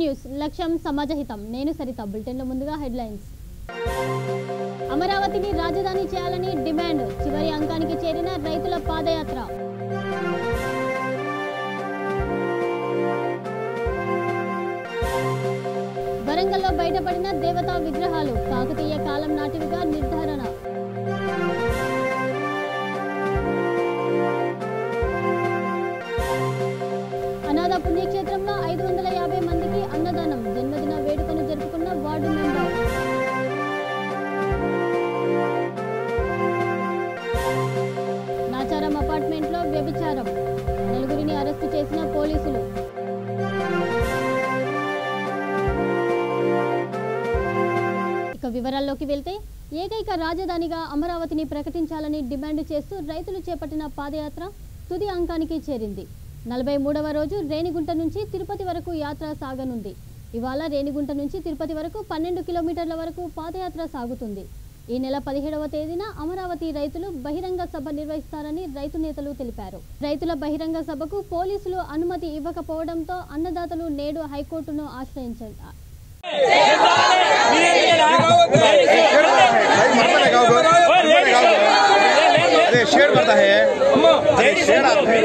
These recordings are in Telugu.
న్యూస్ లక్ష్యం సమాజహితం. నేను సరిత. బులెటిన్లో ముందుగా హెడ్లైన్స్. అమరావతిని రాజధాని చేయాలని డిమాండ్. చివరి అంకానికి చేరిన రైతుల పాదయాత్ర. వరంగల్లో బయటపడిన దేవతా విగ్రహాలు కాకతీయ కాలం నాటివిగా నిర్ధారణ. అనాథ పుణ్యక్షేత్రంలో 550 మందికి అన్నదానం. జన్మదిన వేడుకను జరుపుకున్న వార్డు మెంబర్. నాచారం అపార్ట్మెంట్లో వ్యభిచారం. నలుగురిని అరెస్టు చేసిన పోలీసులు. ఇక వివరాల్లోకి వెళ్తే, ఏకైక రాజధానిగా అమరావతిని ప్రకటించాలని డిమాండ్ చేస్తూ రైతులు చేపట్టిన పాదయాత్ర తుది అంకానికి చేరింది. 43వ రోజు రేణిగుంట నుంచి తిరుపతి వరకు యాత్ర సాగనుంది. ఇవాళ రేణిగుంట నుంచి తిరుపతి వరకు 12 కిలోమీటర్ల వరకు పాదయాత్ర సాగుతుంది. ఈ నెల 17వ తేదీన అమరావతి రైతులు బహిరంగ సభ నిర్వహిస్తారని రైతు నేతలు తెలిపారు. రైతుల బహిరంగ సభకు పోలీసులు అనుమతి ఇవ్వకపోవడంతో అన్నదాతలు నేడు హైకోర్టును ఆశ్రయించారు. शेड पड़ता है, शेड आता है,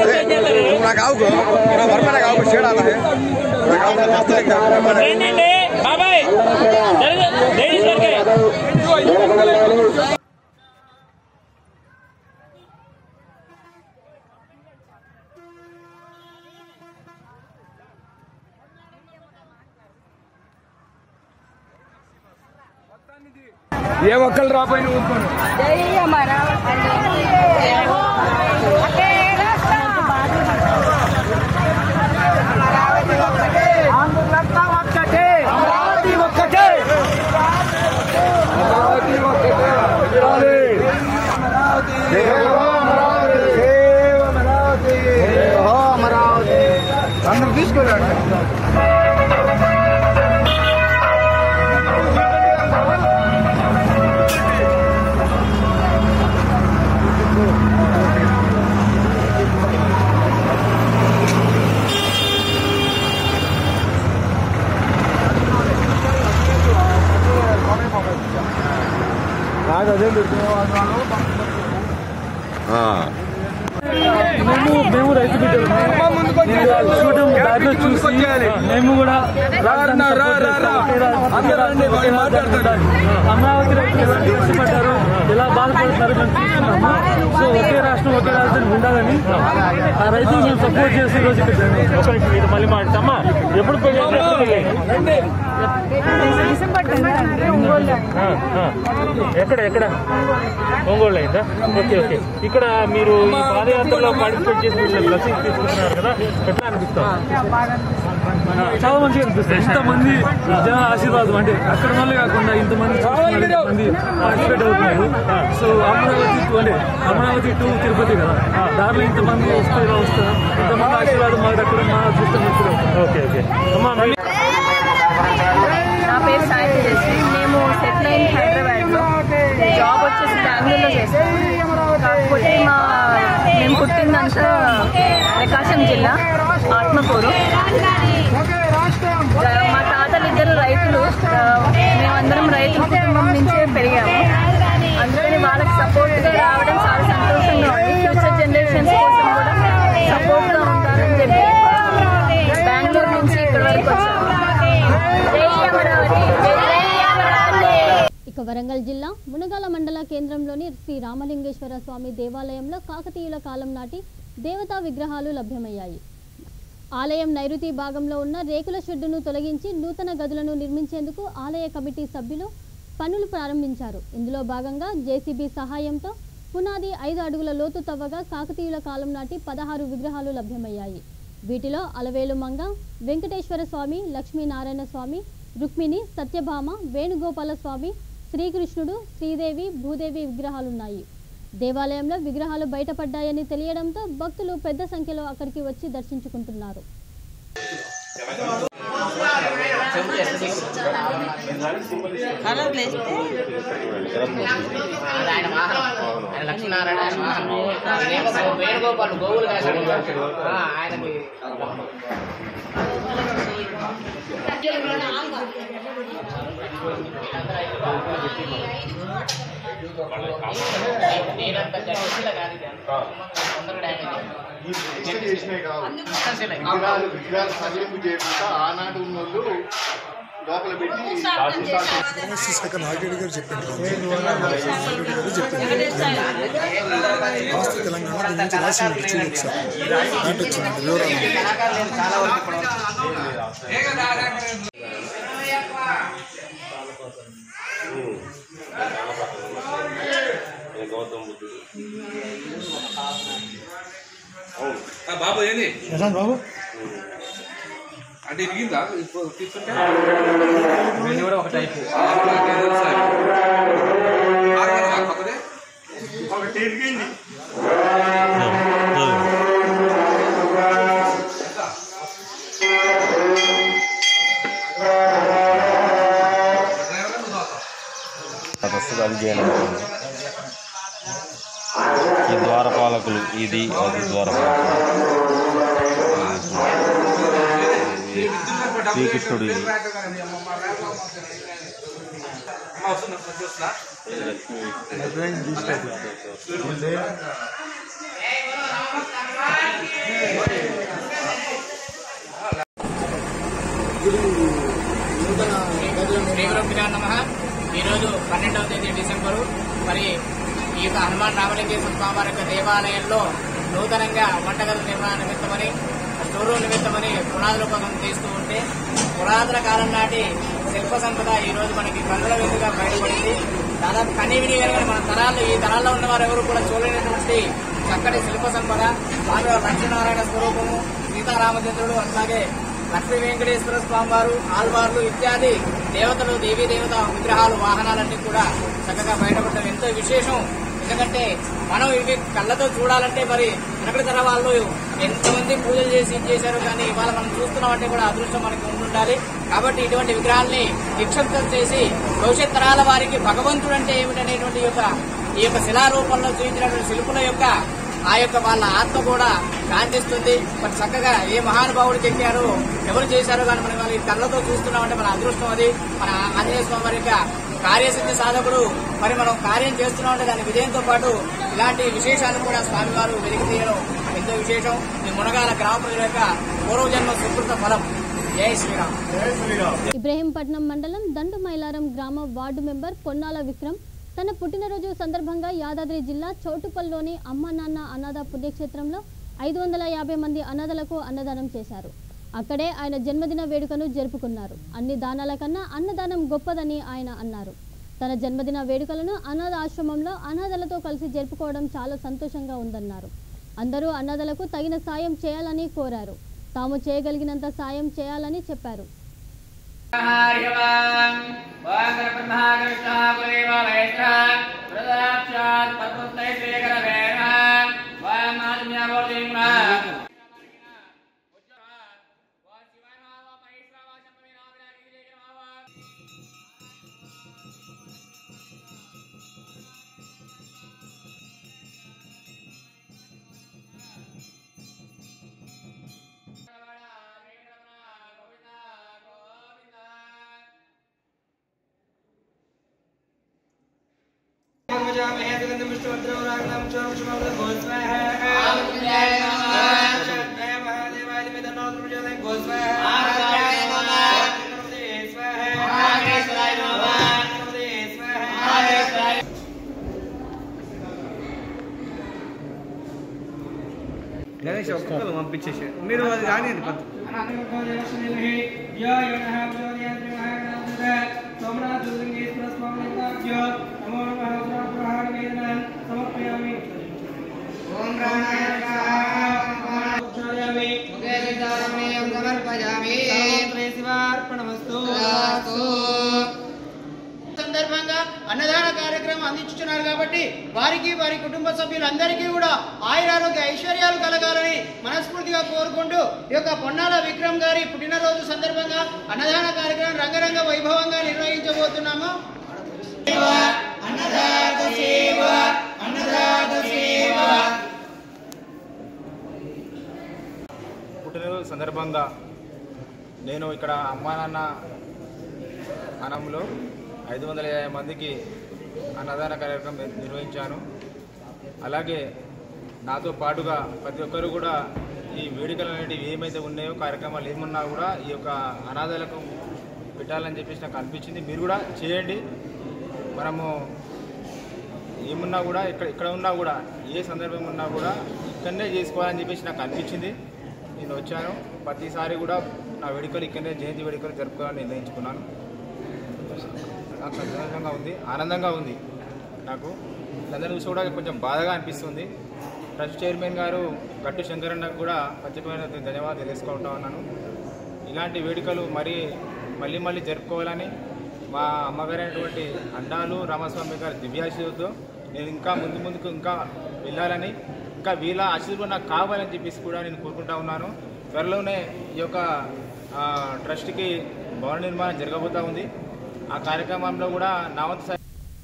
पूरा गाँव को पूरा भरपाना गाँव को शेड आता है, पूरा गाँव का मस्त लगता है। ఏ ఒక్కళ్ళు రాపోయిన ఊరుకోండి. అందరూ తీసుకోలేదు. మేము రైతు బిడ్డలు దారిలో చూసి మేము కూడా అమరావతి రైతులు ఎలా కష్టపడ్డారు, ఎలా బాధపడుతున్నారు మేము చూస్తున్నాము. సో ఒకే రాష్ట్రం ఒకే రాజధాని ఉండాలని ఆ రైతులు మేము సపోర్ట్ చేసి ఈరోజు ఇక్కడ మళ్ళీ మాట్లాడతామా. ఎప్పుడు ఎక్కడ ఒంగోలు అయిందా? Okay okay. ఇక్కడ మీరు ఈ పాదయాత్రలో పార్టిసిపేట్ చేసి బ్లెస్సింగ్స్ తీసుకుంటున్నారు కదా, ఎట్లా అనిపిస్తాం? చాలా మంచిగా అనిపిస్తుంది. ఇంతమంది జన ఆశీర్వాదం అంటే అక్కడ వల్లే కాకుండా ఇంతమంది పార్టిసిపేట్ అవుతున్నారు. సో అమరావతి టు తిరుపతి కదా, దారిలో ఇంతమంది వస్తారు ఇంతమంది ఆశీర్వాదం మాకు అక్కడ మా అదృష్టం ఇప్పుడు. ఓకే ఓకే అమ్మా. నా పేరు సాయి చేసి మేము సెటిల్ అయిన హైదరాబాద్లో, జాబ్ వచ్చేసి బెంగళూరులో చేస్తాం. కాకపోతే మేము పుట్టిందంతా ప్రకాశం జిల్లా ఆత్మకూరు. మా తాతలు ఇద్దరు రైతులు, మేమందరం రైతుల కుటుంబం నుంచే పెరిగాము. అందుకని వాళ్ళకి సపోర్ట్గా రావడం చాలా సంతోషంగా ఉంది. ఫ్యూచర్ జనరేషన్స్ కోసం కూడా సపోర్ట్గా ఉంటారని చెప్పి బెంగళూరు నుంచి ఇక్కడ వరకు వచ్చాము. ఇక వరంగల్ జిల్లా మునగాల మండల కేంద్రంలోని శ్రీ రామలింగేశ్వర స్వామి దేవాలయంలో కాకతీయుల కాలం నాటి దేవతా విగ్రహాలు లభ్యమయ్యాయి. ఆలయం నైరుతి భాగంలో ఉన్న రేకుల షెడ్డును తొలగించి నూతన గదులను నిర్మించేందుకు ఆలయ కమిటీ సభ్యులు పనులు ప్రారంభించారు. ఇందులో భాగంగా జేసీబీ సహాయంతో పునాది 5 అడుగుల లోతు తవ్వగా కాకతీయుల కాలం నాటి 16 విగ్రహాలు లభ్యమయ్యాయి. వీటిలో అలవేలు మంగ, వెంకటేశ్వర స్వామి, లక్ష్మీనారాయణ స్వామి, రుక్మిణి, సత్యభామ, వేణుగోపాల స్వామి, శ్రీకృష్ణుడు, శ్రీదేవి, భూదేవి విగ్రహాలున్నాయి. దేవాలయంలో విగ్రహాలు బయటపడ్డాయని తెలియడంతో భక్తులు పెద్ద సంఖ్యలో అక్కడికి వచ్చి దర్శించుకుంటున్నారు. విగ్రహాలు సజీంపు చేయకుండా ఆనాడు ఉన్నోళ్ళు లోపల పెట్టి నాగేడి గారు చెప్పారు తెలంగాణ దీని నుంచి రాసి చూడు ఒకసారి ఏంటి వచ్చింది వివరాలు గౌతమ్ బుద్ధుడు బాబు ఏంది బాబు అంటే ఇరిగిందా తీసుకుంటే కూడా ఒక టైప్ ఒకటి ఇరిగింది ఈ ద్వారపాలకులు ఇది అది ద్వారపాలకులు శ్రీకృష్ణుడు ఇది ఈరోజు 12వ తేదీ డిసెంబరు మరి ఈ యొక్క హనుమాన్ రామలింగేశ్వర స్వామి యొక్క దేవాలయంలో నూతనంగా వంటగదుల నిర్మాణ నిమిత్తమని స్టోర్ రూమ్ నిమిత్తమని పునాదుల కోసం తీస్తూ ఉంటే పురాతన కాలం నాటి శిల్ప సంపద ఈ రోజు మనకి కన్నుల విధంగా బయటపడింది. దాదాపు కనీవిని మన తరాల్లో ఈ తరాల్లో ఉన్న వారు ఎవరు కూడా చూడలేనటువంటి చక్కటి శిల్ప సంపద స్వామి లక్ష్మీనారాయణ స్వరూపము, సీతారామచంద్రుడు, అట్లాగే లక్ష్మీ వెంకటేశ్వర స్వామి వారు, ఆల్వార్లు ఇత్యాది దేవతలు, దేవీ దేవత విగ్రహాలు, వాహనాలన్నీ కూడా చక్కగా బయటపడటం ఎంతో విశేషం. ఎందుకంటే మనం ఇవి కళ్ళతో చూడాలంటే మరి వెనకటి తర వాళ్ళు ఎంతమంది పూజలు చేసి చేశారు, కానీ ఇవాళ మనం చూస్తున్నామంటే కూడా అదృష్టం మనకి ఉండాలి. కాబట్టి ఇటువంటి విగ్రహాల్ని నిక్షిప్తం చేసి భవిష్యత్ తరాల వారికి భగవంతుడు అంటే ఏమిటనేటువంటి ఈ యొక్క శిలారూపంలో చూపించినటువంటి శిల్పుల యొక్క ఆ యొక్క వాళ్ళ ఆత్మ కూడా శాంతిస్తుంది. మరి చక్కగా ఏ మహానుభావుడికి ఎక్కారో ఎవరు చేశారో కానీ మనం వాళ్ళ కళ్ళతో చూస్తున్నామంటే మన అదృష్టం. అది మన ఆంజనేయ స్వామి వారి యొక్క కార్యసిద్ధి సాధకుడు. మరి మనం కార్యం చేస్తున్నామంటే దాని విజయంతో పాటు ఇలాంటి విశేషాలు కూడా స్వామివారు వెలికి తీయడం ఎంతో విశేషం. ఈ మునగాల గ్రామ ప్రజల యొక్క పూర్వజన్మ సుకృత ఫలం. జై శ్రీరామ్. ఇబ్రహీంపట్నం మండలం దండు మైలారం గ్రామ వార్డు మెంబర్ పొన్నాల విక్రమ్ తన పుట్టినరోజు సందర్భంగా యాదాద్రి జిల్లా చౌటుపల్లిలోని అమ్మ నాన్న అనాథ పుణ్యక్షేత్రంలో 550 మంది అనాథలకు అన్నదానం చేశారు. అక్కడే ఆయన జన్మదిన వేడుకను జరుపుకున్నారు. అన్ని దానాల కన్నా అన్నదానం గొప్పదని ఆయన అన్నారు. తన జన్మదిన వేడుకలను అనాథ ఆశ్రమంలో అనాథలతో కలిసి జరుపుకోవడం చాలా సంతోషంగా ఉందన్నారు. అందరూ అనాథలకు తగిన సాయం చేయాలని కోరారు. తాము చేయగలిగినంత సాయం చేయాలని చెప్పారు. గణేష్ ఒక్కొక్కరు పంపించేసి మీరు అది రానియండి సందర్భంగా అన్నదాన కార్యక్రమం అందించుతున్నారు కాబట్టి వారికి వారి కుటుంబ సభ్యులందరికీ కూడా ఆయురారోగ్య ఐశ్వర్యాలు కలగాలని మనస్ఫూర్తిగా కోరుకుంటూ ఈ యొక్క పొన్నాల విక్రమ్ గారి పుట్టినరోజు సందర్భంగా అన్నదాన కార్యక్రమం రంగరంగ వైభవంగా నిర్వహించబోతున్నాము. పుట్టినరోజు సందర్భంగా నేను ఇక్కడ అమ్మా నాన్న అనంలో 550 మందికి అన్నదాన కార్యక్రమం నిర్వహించాను. అలాగే నాతో పాటుగా ప్రతి ఒక్కరు కూడా ఈ వేడుకలు అనేటివి ఏమైతే ఉన్నాయో, కార్యక్రమాలు ఏమున్నా కూడా ఈ యొక్క అనాథాలకు పెట్టాలని చెప్పేసి నాకు అనిపించింది. మీరు కూడా చేయండి. మనము ఏమున్నా కూడా ఇక్కడ ఉన్నా కూడా ఏ సందర్భం ఉన్నా కూడా ఇక్కడనే చేసుకోవాలని చెప్పేసి నాకు అనిపించింది. నేను వచ్చాను. ప్రతిసారి కూడా నా వేడుకలు ఇక్కడనే జయంతి వేడుకలు జరుపుకోవాలని నిర్ణయించుకున్నాను. నాకు సంతోషంగా ఉంది, ఆనందంగా ఉంది. నాకు అందరి చూసి కూడా కొంచెం బాధగా అనిపిస్తుంది. ట్రస్ట్ చైర్మన్ గారు గట్టు శంకరన్నకు కూడా ప్రత్యేకమైన ధన్యవాదాలు తెలుసుకుంటా ఉన్నాను. ఇలాంటి వేడుకలు మళ్ళీ జరుపుకోవాలని మా అమ్మగారైనటువంటి అండాలు రామస్వామి గారి దివ్యాశీర్వాదంతో నేను ఇంకా ముందుకు ఇంకా వెళ్ళాలని, ఇంకా వీళ్ళ ఆశీర్వాదం నాకు కావాలని చెప్పేసి కూడా నేను కోరుకుంటా ఉన్నాను. త్వరలోనే ఈ యొక్క ట్రస్ట్కి భవన నిర్మాణం జరగబోతూ ఉంది. ఆ కార్యక్రమంలో కూడా నా వంతు.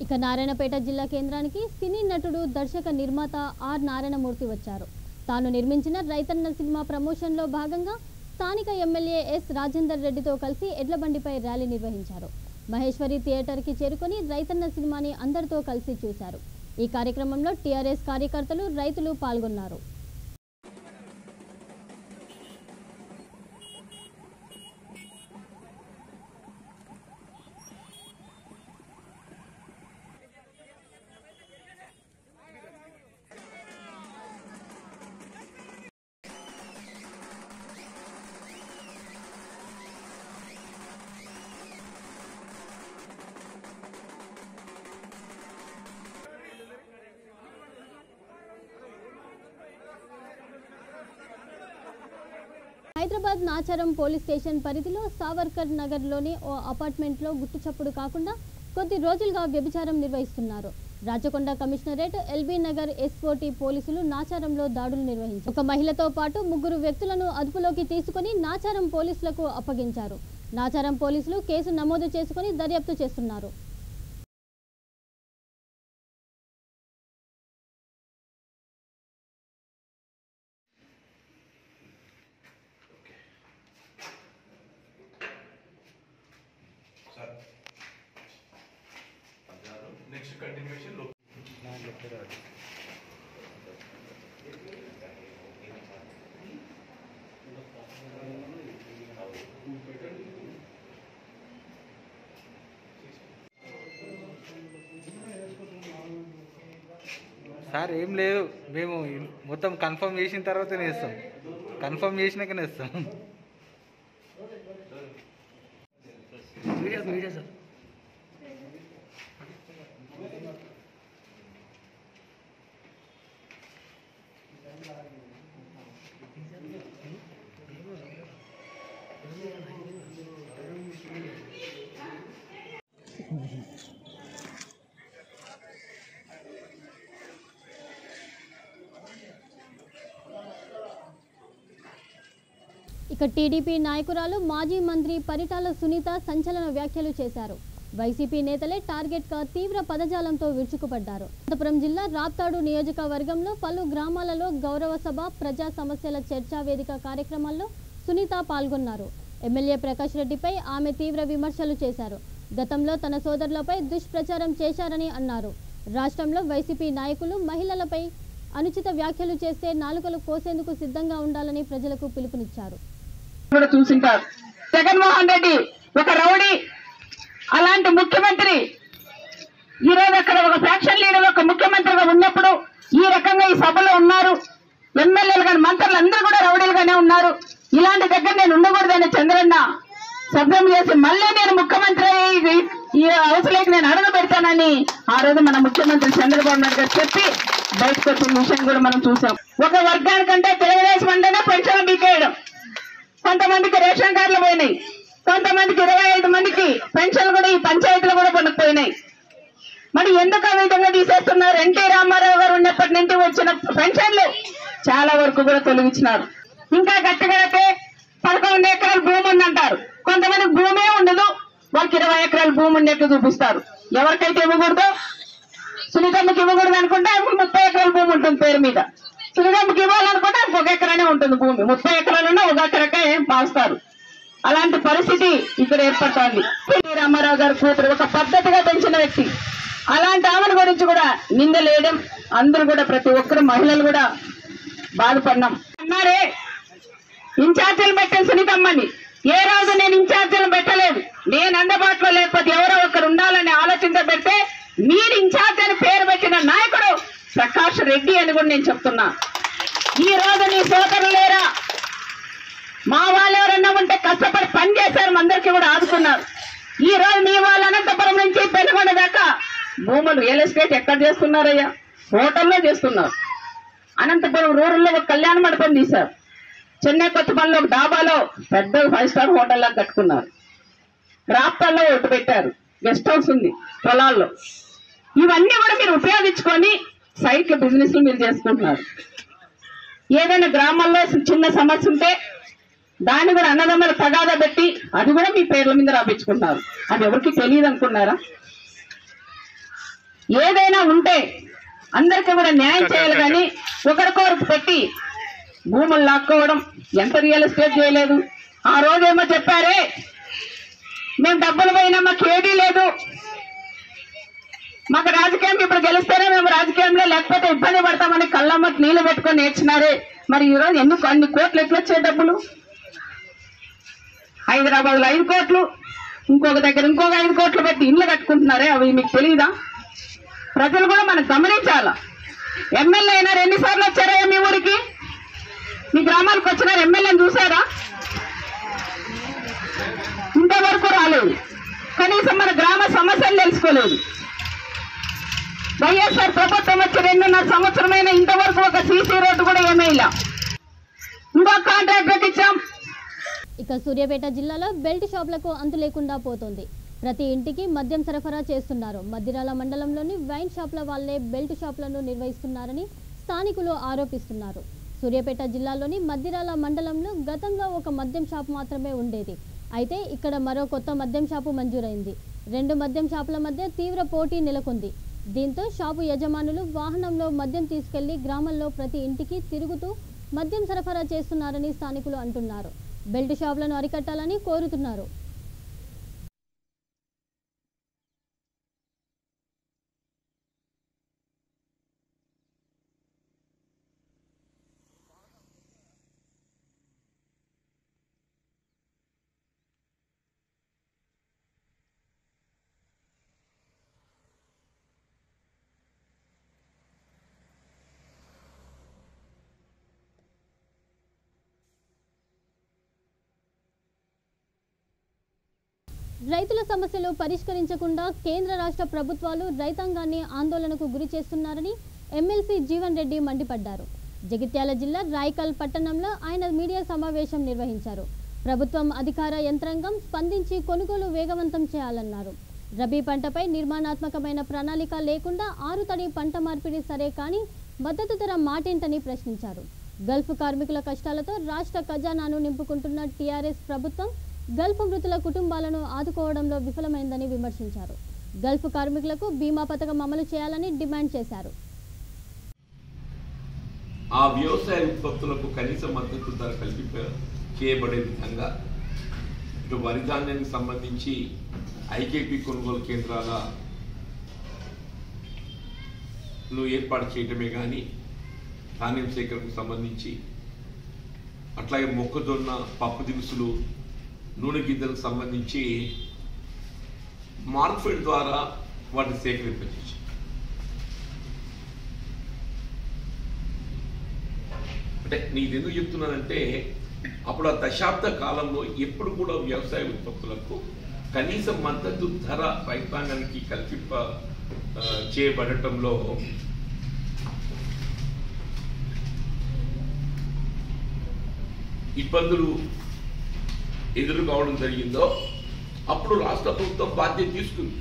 ఇక నారాయణపేట జిల్లా కేంద్రానికి సినీ నటుడు దర్శక నిర్మాత ఆర్ నారాయణమూర్తి వచ్చారు. తాను నిర్మించిన రైతన్న సినిమా ప్రమోషన్లో భాగంగా స్థానిక ఎమ్మెల్యే ఎస్ రాజేందర్ రెడ్డితో కలిసి ఎడ్లబండిపై ర్యాలీ నిర్వహించారు. మహేశ్వరి థియేటర్కి చేరుకొని రైతన్న సినిమాని అందరితో కలిసి చూశారు. ఈ కార్యక్రమంలో టీఆర్ఎస్ కార్యకర్తలు, రైతులు పాల్గొన్నారు. హైదరాబాద్ నాచారం పోలీస్ స్టేషన్ పరిధిలో సావర్కర్ నగర్లోని ఓ అపార్ట్మెంట్లో గుట్టుచప్పుడు కాకుండా కొద్ది రోజులుగా వ్యభిచారం నిర్వహిస్తున్నారు. Rachakonda commissionerate, LB Nagar SOT పోలీసులు నాచారంలో దాడులు నిర్వహించారు. ఒక మహిళతో పాటు 3 వ్యక్తులను అదుపులోకి తీసుకుని నాచారం పోలీసులకు అప్పగించారు. నాచారం పోలీసులు కేసు నమోదు చేసుకుని దర్యాప్తు చేస్తున్నారు. సార్ ఏం లేదు, మేము మొత్తం కన్ఫర్మ్ చేసిన తర్వాతనే ఇస్తాం. కన్ఫర్మ్ చేసినాకనే ఇస్తాం. Media sir. ఇక టీడీపీ నాయకురాలు మాజీ మంత్రి పరిటాల సునీత సంచలన వ్యాఖ్యలు చేశారు. వైసీపీ నేతలే టార్గెట్గా తీవ్ర పదజాలంతో విరుచుకుపడ్డారు. అనంతపురం జిల్లా రాప్తాడు నియోజకవర్గంలో పలు గ్రామాలలో గౌరవ సభ, ప్రజా సమస్యల చర్చా వేదిక కార్యక్రమాల్లో సునీత పాల్గొన్నారు. ఎమ్మెల్యే ప్రకాష్ రెడ్డిపై ఆమె తీవ్ర విమర్శలు చేశారు. గతంలో తన సోదరులపై దుష్ప్రచారం చేశారని అన్నారు. రాష్ట్రంలో వైసీపీ నాయకులు మహిళలపై అనుచిత వ్యాఖ్యలు చేస్తే నాలుకలు కోసేందుకు సిద్ధంగా ఉండాలని ప్రజలకు పిలుపునిచ్చారు. చూసింటారు జగన్మోహన్ రెడ్డి ఒక రౌడీ, అలాంటి ముఖ్యమంత్రి ఈరోజు అక్కడ ఒక ఫ్యాక్షన్ లీడర్ ఒక ముఖ్యమంత్రిగా ఉన్నప్పుడు ఈ రకంగా ఈ సభలో ఉన్నారు. ఎమ్మెల్యేలు కానీ మంత్రులు అందరూ కూడా రౌడీలుగానే ఉన్నారు. ఇలాంటి దగ్గర నేను ఉండకూడదని చంద్రన్న శబ్దం చేసి మళ్ళీ నేను ముఖ్యమంత్రి ఈ అవసరానికి నేను అడుగు పెడతానని ఆ రోజు మన ముఖ్యమంత్రి చంద్రబాబు నాయుడు గారు చెప్పి బయటకు వచ్చిన విషయం కూడా మనం చూసాం. ఒక వర్గానికంటే తెలుగుదేశం అంటేనే పెన్షన్ బీకేయడం, కొంతమందికి రేషన్ కార్డులు పోయినాయి, కొంతమందికి 25 మందికి పెన్షన్లు కూడా ఈ పంచాయతీలు కూడా పనుకుపోయినాయి. మరి ఎందుకు ఆ విధంగా తీసేస్తున్నారు? ఎన్టీ రామారావు గారు ఉన్నప్పటి నుంచి వచ్చిన పెన్షన్లు చాలా వరకు కూడా తొలగించినారు. ఇంకా గట్టిగడితే 11 ఎకరాల భూమి ఉందంటారు. కొంతమందికి భూమే ఉండదు, వాళ్ళకి 20 ఎకరాల భూమి ఉన్నట్టు చూపిస్తారు. ఎవరికైతే ఇవ్వకూడదు, సునీతమ్మకి ఇవ్వకూడదు అనుకుంటే 30 ఎకరాల భూమి ఉంటుంది పేరు మీద. సునీతమ్మకి ఇవ్వాలనుకుంటే 1 ఎకరానే ఉంటుంది భూమి. 30 ఎకరాలున్నా 1 ఎకరకే భావిస్తారు. అలాంటి పరిస్థితి ఇక్కడ ఏర్పడుతోంది. రామారావు గారు కూతురు ఒక పద్ధతిగా పెంచిన వ్యక్తి. అలాంటి ఆమెను గురించి కూడా నిందలేయడం, అందరూ కూడా ప్రతి ఒక్కరు మహిళలు కూడా బాధపడినాం. అన్నారే ఇన్ఛార్జీలు పెట్టాను సునీతమ్మని. ఏ రోజు నేను ఇన్ఛార్జీలు పెట్టలేదు. నేను అందుబాటులో లేకపోతే ఎవరో ఒకరు ఉండాలని ఆలోచన పెడితే మీరు ఇన్ఛార్జ్ అని పేరు పెట్టిన నాయకుడు ప్రకాష్ రెడ్డి అని కూడా నేను చెప్తున్నా. ఈ రోజు నీ సోదరులు లేరా? మా వాళ్ళు ఎవరన్నా ఉంటే కష్టపడి పని చేశారు, అందరికీ కూడా ఆదుకున్నారు. ఈ రోజు మీ వాళ్ళు అనంతపురం నుంచి పెనుగొండ దాకా భూములు రియల్ ఎస్టేట్ ఎక్కడ చేస్తున్నారయ్యా? హోటల్లో చేస్తున్నారు. అనంతపురం రూరల్లో ఒక కళ్యాణ మండపం తీశారు. చెన్నై కొత్తపల్లిలో ఒక డాబాలో పెద్ద 5 స్టార్ హోటల్లా కట్టుకున్నారు. రాప్తాల్లో ఒకటి పెట్టారు, గెస్ట్ హౌస్ ఉంది పొలాల్లో. ఇవన్నీ కూడా మీరు ఉపయోగించుకొని సైట్ బిజినెస్ మీరు చేసుకుంటున్నారు. ఏదైనా గ్రామాల్లో చిన్న సమస్య ఉంటే దాన్ని కూడా అన్నదమ్ములు తగాదా పెట్టి అది కూడా మీ పేర్ల మీద రాపించుకుంటున్నారు. అది ఎవరికి తెలియదు అనుకున్నారా? ఏదైనా ఉంటే అందరికీ కూడా న్యాయం చేయాలి, కానీ ఒకరికొరకు పెట్టి భూములు లాక్కోవడం ఎంత రియల్ ఎస్టేట్ చేయలేదు. ఆ రోజేమో చెప్పారే మేము డబ్బులు పోయినా మాకు ఏదీ లేదు, మాకు రాజకీయం ఇప్పుడు గెలిస్తేనే మేము రాజకీయంలో లేకపోతే ఇబ్బంది పడతామని కళ్ళమ్మకి నీళ్లు పెట్టుకొని నేర్చినారే. మరి ఈరోజు ఎందుకు అన్ని కోట్లు ఎట్లా వచ్చే డబ్బులు? హైదరాబాద్లో 5 కోట్లు, ఇంకొక దగ్గర ఇంకొక 5 కోట్లు పెట్టి ఇళ్ళు కట్టుకుంటున్నారే, అవి మీకు తెలియదా? ప్రజలు కూడా మనం గమనించాలా. ఎమ్మెల్యే అయినారు, ఎన్నిసార్లు వచ్చారా మీ ఊరికి? మీ గ్రామాలకు వచ్చినారు, ఎమ్మెల్యేని చూసారా? ఇంతవరకు రాలేదు. కనీసం మన గ్రామ సమస్యలు తెలుసుకోలేదు. వైఎస్ఆర్ ప్రభుత్వం వచ్చి 2.5 సంవత్సరమైన ఇంతవరకు ఒక సీసీ రోడ్డు కూడా ఏమీ ఇలా. ఇంకో కాంట్రాక్టర్ ఇచ్చాం. ఇక సూర్యాపేట జిల్లాలో బెల్ట్ షాపులకు అంతు లేకుండా పోతోంది. ప్రతి ఇంటికి మద్యం సరఫరా చేస్తున్నారు. మద్దిరాల మండలంలోని వైన్ షాపుల వాళ్లే బెల్ట్ షాపులను నిర్వహిస్తున్నారని స్థానికులు ఆరోపిస్తున్నారు. సూర్యాపేట జిల్లాలోని మద్దిరాల మండలంలో గతంలో ఒక మద్యం షాపు మాత్రమే ఉండేది. అయితే ఇక్కడ మరో కొత్త మద్యం షాపు మంజూరైంది. 2 మద్యం షాపుల మధ్య తీవ్ర పోటీ నెలకొంది. దీంతో షాపు యజమానులు వాహనంలో మద్యం తీసుకెళ్లి గ్రామంలో ప్రతి ఇంటికి తిరుగుతూ మద్యం సరఫరా చేస్తున్నారని స్థానికులు అంటున్నారు. బెల్ట్ షాపులను అరికట్టాలని కోరుతున్నారు. రైతుల సమస్యలు పరిష్కరించకుండా కేంద్ర రాష్ట్ర ప్రభుత్వాలు రైతాంగాన్ని ఆందోళనకు గురి చేస్తున్నారని ఎమ్మెల్సీ జీవన్ రెడ్డి మండిపడ్డారు. జగిత్యాల జిల్లా రాయకల్ పట్టణంలో ఆయన మీడియా సమావేశం నిర్వహించారు. ప్రభుత్వం అధికార యంత్రాంగం స్పందించి కొనుగోలు వేగవంతం చేయాలన్నారు. రబీ పంటపై నిర్మాణాత్మకమైన ప్రణాళిక లేకుండా ఆరుతడి పంట మార్పిడి సరే కానీ మద్దతు ధర మాటేంటని ప్రశ్నించారు. గల్ఫ్ కార్మికుల కష్టాలతో రాష్ట్ర ఖజానాను నింపుకుంటున్న టీఆర్ఎస్ ప్రభుత్వం గల్ఫ్ మృతుల కుటుంబాలను ఆదుకోవడంలో విఫలమైందని విమర్శించారు. గల్ఫ్ కార్మికులకు బీమా పథకం అమలు చేయాలని డిమాండ్ చేశారు. ఆ వ్యవసాయ ఉత్పత్తులకు కనీస మద్దతు ధర చేయబడే విధంగా ఇటు వరి ధాన్యానికి సంబంధించి ఐకేపీ కొనుగోలు కేంద్రాలను ఏర్పాటు చేయడమే కానీ ధాన్యం సేకరణకు సంబంధించి అట్లాగే మొక్కజొన్న, పప్పు దినుసులు, నూనె గింజలకు సంబంధించి మార్కెట్ ద్వారా వాటిని సేకరింపచేసి అంటే నీకు ఎందుకు చెప్తున్నానంటే అప్పుడు ఆ దశాబ్ద కాలంలో ఎప్పుడు కూడా వ్యవసాయ ఉత్పత్తులకు కనీస మద్దతు ధర రైతాంగానికి కల్పింప చేయబడటంలో ఇబ్బందులు ఎదురు కావడం జరిగిందో అప్పుడు రాష్ట్ర ప్రభుత్వం బాధ్యత తీసుకుంది.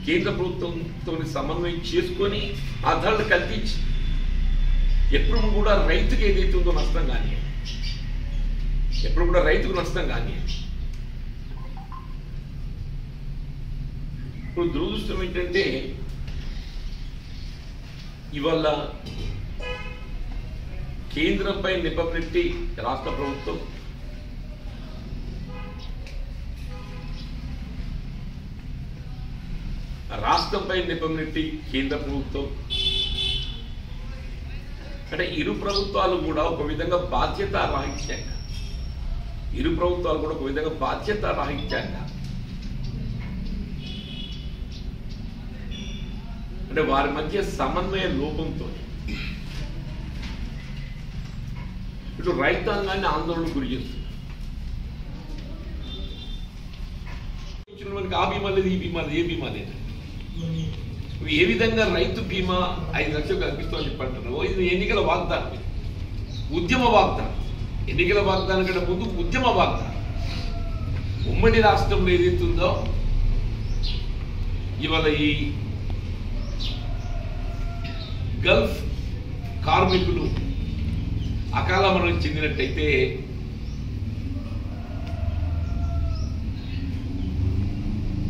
కేంద్ర ప్రభుత్వంతో సమన్వయం చేసుకొని ఆ ధరలు కల్పించి ఎప్పుడు కూడా రైతుకు ఏదైతే ఉందో నష్టం కానీ ఎప్పుడు కూడా రైతుకు నష్టం కానీ. ఇప్పుడు దురదృష్టం ఏంటంటే ఇవాళ కేంద్రంపై నిపబెట్టి రాష్ట్ర ప్రభుత్వం రాష్ట్రంపై నెపమెట్టి కేంద్ర ప్రభుత్వం అంటే ఇరు ప్రభుత్వాలు కూడా ఒక విధంగా బాధ్యతారాహిత్యంగా అంటే వారి మధ్య సమన్వయ లోపంతో ఇటు రైతాంగాన్ని ఆందోళనకు గురి చేస్తుంది. ఆ బీమా లేదు, ఈ బీమా లేదు, ఏ బీమా లేదు. ఏ విధంగా రైతు బీమా 5 లక్షలు కల్పిస్తామని చెప్పంటున్నావు. ఇది ఎన్నికల వాగ్దానం, ఉద్యమ వాగ్దానం. ఎన్నికల వాగ్దానం కంటే ముందు ఉద్యమ వాగ్దానం. ఉమ్మడి రాష్ట్రంలో ఏదైతుందో ఇవాళ ఈ గల్ఫ్ కార్మికులు అకాల మరణం చెందినట్టయితే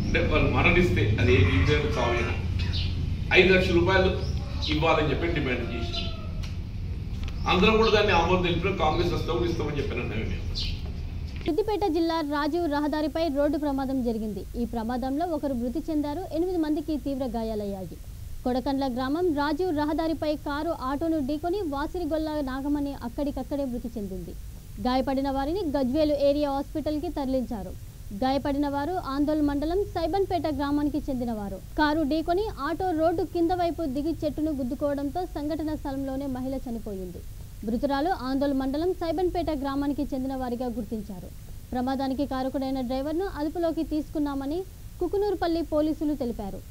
అంటే వాళ్ళు మరణిస్తే అది చావైనా 5 లక్షల రూపాయలు ఇవ్వాలని చెప్పి డిమాండ్ చేసి అందరం కూడా దాన్ని ఆమోదం తెలిపిన కాంగ్రెస్ వస్తామని ఇస్తామని చెప్పిన. సిద్దిపేట జిల్లా రాజీవ్ రహదారిపై రోడ్డు ప్రమాదం జరిగింది. ఈ ప్రమాదంలో ఒకరు మృతి చెందారు, 8 మందికి తీవ్ర గాయాలయ్యాయి. కొడకండ్ల గ్రామం రాజీవ్ రహదారిపై కారు ఆటోను ఢీకొని వాసిరిగొల్ల నాగమణి అక్కడికక్కడే మృతి చెందింది. గాయపడిన వారిని గజ్వేలు ఏరియా హాస్పిటల్కి తరలించారు. గాయపడిన వారు ఆందోళన మండలం సైబన్పేట గ్రామానికి చెందినవారు. కారు ఢీకొని ఆటో రోడ్డు కింద వైపు దిగి చెట్టును గుద్దుకోవడంతో సంఘటన స్థలంలోనే మహిళ చనిపోయింది. మృతురాలు ఆందోళన మండలం సైబన్పేట గ్రామానికి చెందిన వారిగా గుర్తించారు. ప్రమాదానికి కారకుడైన డ్రైవర్ను అదుపులోకి తీసుకున్నామని కుకునూరుపల్లి పోలీసులు తెలిపారు.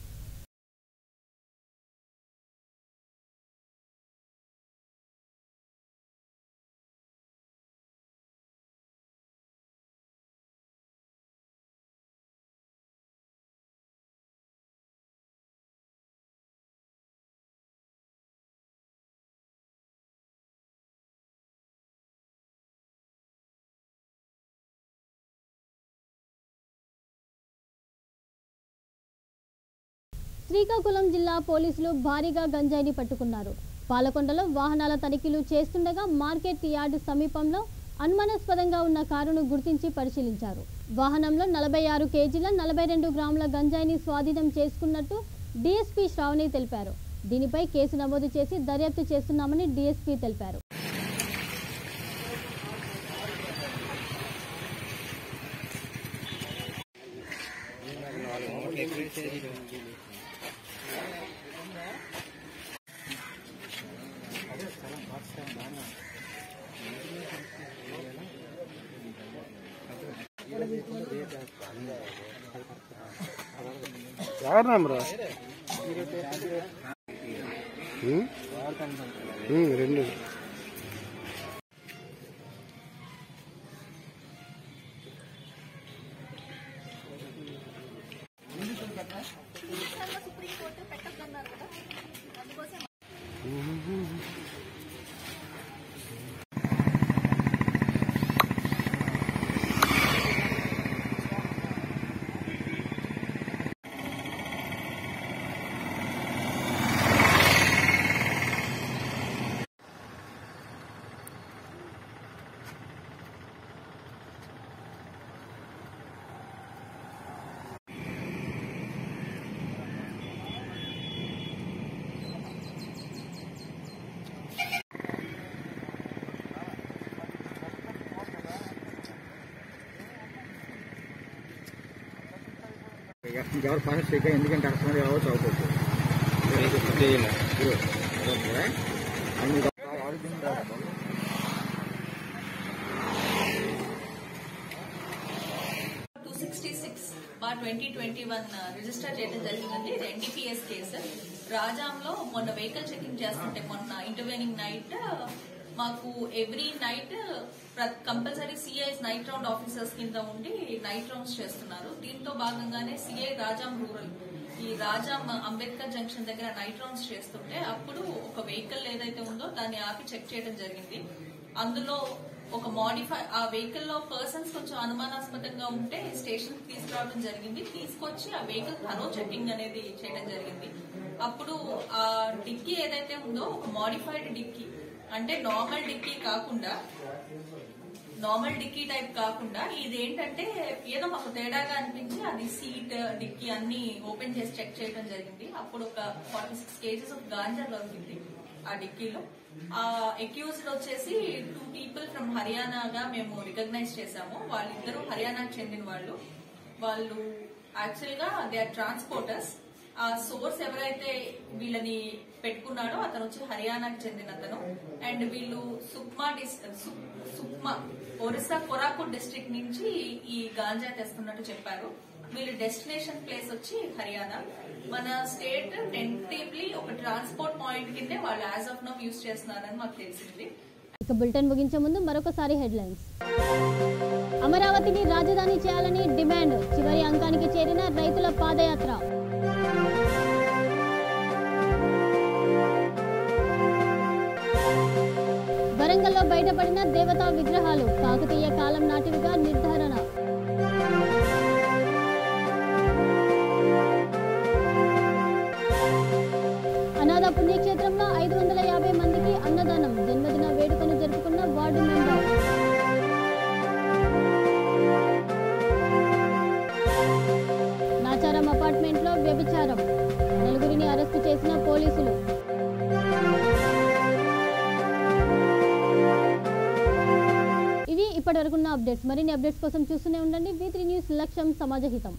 శ్రీకాకుళం జిల్లా పోలీసులు భారీగా గంజాయిని పట్టుకున్నారు. పాలకొండలో వాహనాల తనిఖీలు చేస్తుండగా మార్కెట్ యార్డు సమీపంలో అనుమానాస్పదంగా ఉన్న కారును గుర్తించి పరిశీలించారు. వాహనంలో 46 కేజీల 42 గ్రాముల గంజాయిని స్వాధీనం చేసుకున్నట్టు డీఎస్పీ శ్రావణి తెలిపారు. దీనిపై కేసు నమోదు చేసి దర్యాప్తు చేస్తున్నామని డీఎస్పీ తెలిపారు. రెండు ఎవరు పని చేయక ఎందుకంటే అర్థం కావచ్చు అవుతుంది. రిజిస్టర్ చేయడం జరిగిందండి. ఇది ఎన్డీపీఎస్ కేసు. రాజాంలో మొన్న వెహికల్ చెకింగ్ చేస్తుంటే మొన్న ఇంటర్వ్యూనింగ్ నైట్ మాకు every night compulsory CIs night round officers కింద ఉండి నైట్ రౌండ్స్ చేస్తున్నారు. దీంతో భాగంగానే సిఐ రాజాం రూరల్ ఈ రాజాం అంబేద్కర్ జంక్షన్ దగ్గర నైట్ రౌండ్స్ చేస్తుంటే అప్పుడు ఒక వెహికల్ ఏదైతే ఉందో దాన్ని ఆపి చెక్ చేయడం జరిగింది. అందులో ఒక మోడిఫై ఆ వెహికల్ లో పర్సన్స్ కొంచెం అనుమానాస్పదంగా ఉంటే స్టేషన్ కి తీసుకురావడం జరిగింది. తీసుకొచ్చి ఆ వెహికల్ థరో చెకింగ్ అనేది చేయడం జరిగింది. అప్పుడు ఆ డిక్కీ ఏదైతే ఉందో ఒక మోడిఫైడ్ డిక్కీ అంటే నార్మల్ డిక్కీ కాకుండా నార్మల్ డిక్కీ టైప్ కాకుండా ఇది ఏంటంటే ఏదో మాకు తేడాగా అనిపించి అది సీట్ డిక్కీ అన్ని ఓపెన్ చేసి చెక్ చేయడం జరిగింది. అప్పుడు ఒక 46 kgs ఆఫ్ గాంజా దొరికింది ఆ డిక్కీలో. ఆ అక్యూజ్డ్ వచ్చేసి 2 people ఫ్రమ్ హర్యానాగా మేము రికగ్నైజ్ చేశాము. వాళ్ళిద్దరూ హర్యానాకు చెందిన వాళ్ళు యాక్చువల్ గా దే ఆర్ ట్రాన్స్పోర్టర్స్. ఆ సోర్స్ ఎవరైతే వీళ్ళని పెట్టుకున్నాడో అతను వచ్చి హర్యానాకు చెందిన అతను. అండ్ వీళ్ళు సుక్మా ఒరిస్సా కోరాపుట్ డిస్ట్రిక్ట్ నుంచి ఈ గాంజా తెస్తున్నట్టు చెప్పారు. వీళ్ళ డెస్టినేషన్ ప్లేస్ వచ్చి హర్యానా. మన స్టేట్ టెంటేటివ్లీ ఒక ట్రాన్స్పోర్ట్ పాయింట్ కిందే వాళ్ళు యాజ్ ఆఫ్ నౌ యూజ్ చేస్తున్నారని మాకు తెలిసింది. ఇక బులెటిన్ ముగించే ముందు మరొకసారి హెడ్లైన్స్. అమరావతిని రాజధాని చేయాలని డిమాండ్, చివరి అంకానికి చేరిన రైతుల పాదయాత్ర. వరంగల్లో బయటపడిన దేవతా విగ్రహాలు కాకతీయ కాలం నాటివిగా నిర్ధారణ. అనాథ పుణ్యక్షేత్రంలో 550 మందికి అన్నదానం, జన్మదిన వేడుకను జరుపుకున్న వార్డు మెంబర్. నాచారం అపార్ట్మెంట్లో వ్యభిచారం, 4 అరెస్టు చేసిన పోలీసులు. ఇవి ఇప్పటి వరకున్న అప్డేట్స్. మరిన్ని అప్డేట్స్ కోసం చూస్తూనే ఉండండి V3 న్యూస్. లక్ష్యం సమాజహితం.